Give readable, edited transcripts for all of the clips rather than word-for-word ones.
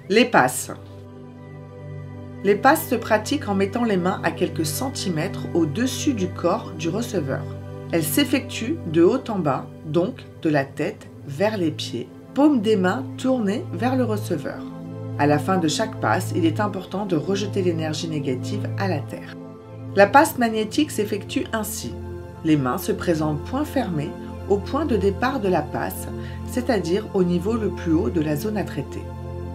Les passes. Les passes se pratiquent en mettant les mains à quelques centimètres au-dessus du corps du receveur. Elles s'effectuent de haut en bas, donc de la tête vers les pieds, paume des mains tournée vers le receveur. À la fin de chaque passe, il est important de rejeter l'énergie négative à la terre. La passe magnétique s'effectue ainsi. Les mains se présentent point fermé au point de départ de la passe, c'est-à-dire au niveau le plus haut de la zone à traiter.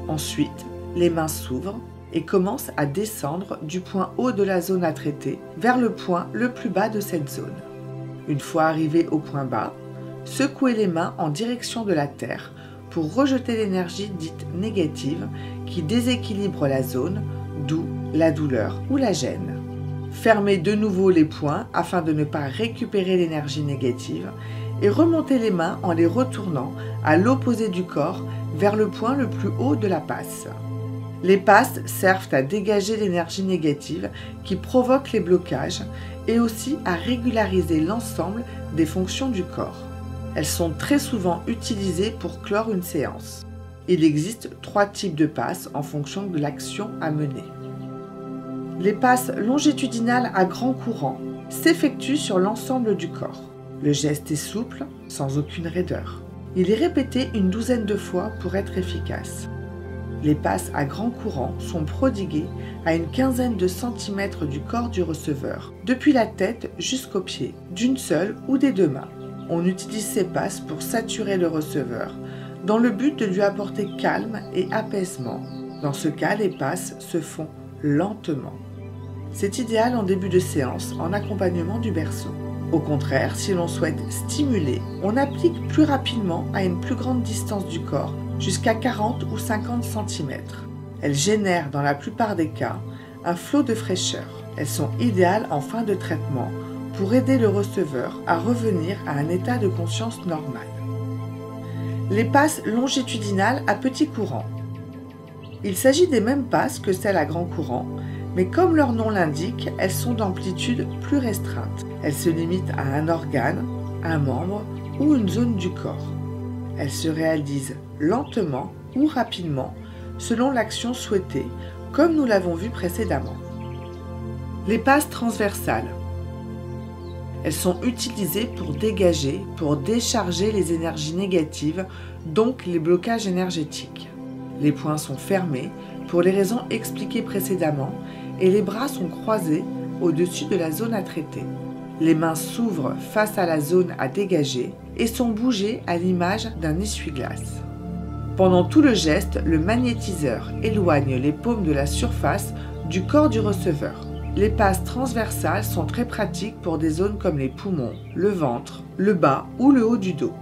Ensuite, les mains s'ouvrent et commencent à descendre du point haut de la zone à traiter vers le point le plus bas de cette zone. Une fois arrivé au point bas, secouez les mains en direction de la terre pour rejeter l'énergie dite négative qui déséquilibre la zone, d'où la douleur ou la gêne. Fermez de nouveau les poings afin de ne pas récupérer l'énergie négative et remontez les mains en les retournant à l'opposé du corps vers le point le plus haut de la passe. Les passes servent à dégager l'énergie négative qui provoque les blocages et aussi à régulariser l'ensemble des fonctions du corps. Elles sont très souvent utilisées pour clore une séance. Il existe 3 types de passes en fonction de l'action à mener. Les passes longitudinales à grand courant s'effectuent sur l'ensemble du corps. Le geste est souple, sans aucune raideur. Il est répété une douzaine de fois pour être efficace. Les passes à grand courant sont prodiguées à une quinzaine de centimètres du corps du receveur, depuis la tête jusqu'aux pieds, d'une seule ou des 2 mains. On utilise ces passes pour saturer le receveur, dans le but de lui apporter calme et apaisement. Dans ce cas, les passes se font lentement. C'est idéal en début de séance, en accompagnement du berceau. Au contraire, si l'on souhaite stimuler, on applique plus rapidement à une plus grande distance du corps, jusqu'à 40 ou 50 cm. Elles génèrent dans la plupart des cas un flot de fraîcheur. Elles sont idéales en fin de traitement pour aider le receveur à revenir à un état de conscience normal. Les passes longitudinales à petit courant. Il s'agit des mêmes passes que celles à grand courant, mais comme leur nom l'indique, elles sont d'amplitude plus restreinte. Elles se limitent à un organe, un membre ou une zone du corps. Elles se réalisent lentement ou rapidement selon l'action souhaitée, comme nous l'avons vu précédemment. Les passes transversales. Elles sont utilisées pour dégager, pour décharger les énergies négatives, donc les blocages énergétiques. Les poings sont fermés pour les raisons expliquées précédemment et les bras sont croisés au-dessus de la zone à traiter. Les mains s'ouvrent face à la zone à dégager et sont bougées à l'image d'un essuie-glace. Pendant tout le geste, le magnétiseur éloigne les paumes de la surface du corps du receveur. Les passes transversales sont très pratiques pour des zones comme les poumons, le ventre, le bas ou le haut du dos.